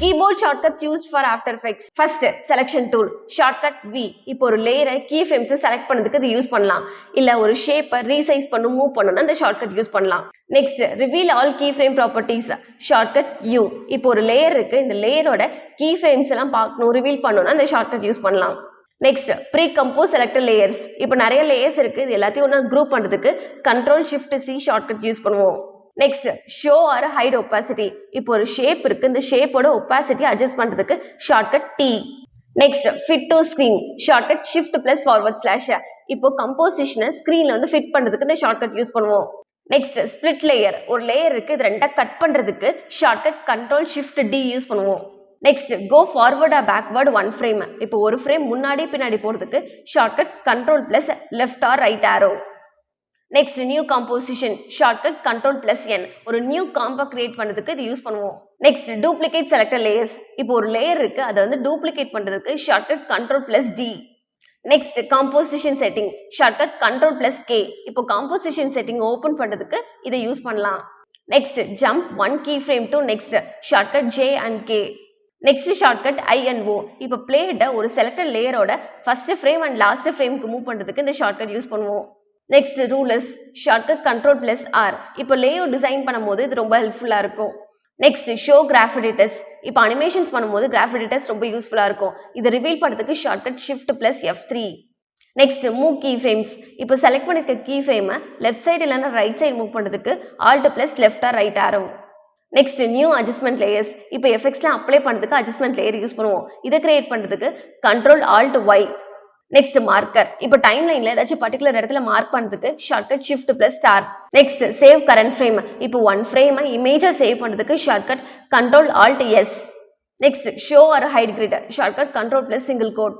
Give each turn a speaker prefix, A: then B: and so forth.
A: Keyboard shortcuts used for After Effects. First, selection tool. Shortcut V. இப்போ ஒரு லேயரை keyframes select பண்ணதுக்கு இது யூஸ் பண்ணலாம். இல்ல ஒரு ஷேப்பை ரீசைஸ் பண்ணு மூவ் பண்ணனும்னா அந்த ஷார்ட்கட் யூஸ் பண்ணலாம். Next, reveal all keyframe properties. Shortcut U. இப்போ ஒரு லேயர் இருக்கு. இந்த லேயரோட keyframes எல்லாம் பார்க்கணும், ரிவீல் பண்ணனும்னா அந்த ஷார்ட்கட் யூஸ் பண்ணலாம். Next, pre-compose selected layers. இப்போ நிறைய லேயர்ஸ் இருக்கு. இது எல்லாத்தையும் ஒண்ணா குரூப் பண்றதுக்கு Ctrl Shift C shortcut use பண்ணுவோம். Next, show or hide opacity. இப்போ ஒரு ஷேப் இருக்கு. இந்த ஷேப்போட opacity adjust பண்றதுக்கு shortcut T. Next, fit to screen. Shortcut Shift plus forward slash. இப்போ கம்போசிஷனை ஸ்கிரீன்ல வந்து ஃபிட் பண்றதுக்கு இந்த ஷார்ட்கட் யூஸ் பண்ணுவோம். Next, split layer. ஒரு லேயர் இருக்கு. இது ரெண்டா கட் பண்றதுக்கு shortcut Ctrl Shift D use பண்ணுவோம். Next, go forward or backward one frame. இப்போ ஒரு ஃப்ரேம் முன்னாடி பின்னாடி போறதுக்கு shortcut Ctrl plus left or right arrow. Next, new composition. Shortcut Ctrl plus N. ஒரு new comp create பண்றதுக்கு இது யூஸ் பண்ணுவோம். Next, duplicate selected layers. இப்போ ஒரு லேயர் இருக்கு. அதை வந்து duplicate பண்றதுக்கு shortcut Ctrl plus D. Next, composition setting. Shortcut Ctrl plus K. இப்போ composition setting open பண்றதுக்கு இதை யூஸ் பண்ணலாம். Next, jump one keyframe to next. Shortcut J and K. Next, shortcut I and O. இப்போ பிளேட ஒரு selected லேயரோட first frame and last frameக்கு move பண்றதுக்கு இந்த ஷார்ட்கட் யூஸ் பண்ணுவோம். Next, rulers. Shortcut Ctrl plus R. இப்போ லேஅவுட் டிசைன் பண்ணும்போது இது ரொம்ப ஹெல்ப்ஃபுல்லா இருக்கும். Next, show graph editors. இப்போ அனிமேஷன்ஸ் பண்ணும்போது graph editors ரொம்ப யூஸ்ஃபுல்லா இருக்கும். இதை ரிவீல் பண்றதுக்கு shortcut Shift plus F3. Next, move keyframes. இப்போ செலக்ட் பண்ணிட்ட keyframe லெஃப்ட் சைடு இல்லனா ரைட் சைடு மூவ் பண்றதுக்கு Alt plus left or right arrow. Next, new adjustment layers. இப்போ எஃபெக்ட்ஸ்ல அப்ளை பண்றதுக்கு adjustment layer யூஸ் பண்ணுவோம். இதை கிரியேட் பண்றதுக்கு Ctrl Alt Y. Next, marker. இப்போ டைம்லைன்ல ஏதாச்சும் பர்టిక్యులர் இடத்துல மார்க் பண்றதுக்கு shortcut Shift plus star. Next, save current frame. இப்போ one frame இமேஜை சேவ் பண்றதுக்கு shortcut Ctrl Alt S. Next, show or hide grid. Shortcut Ctrl plus single quote.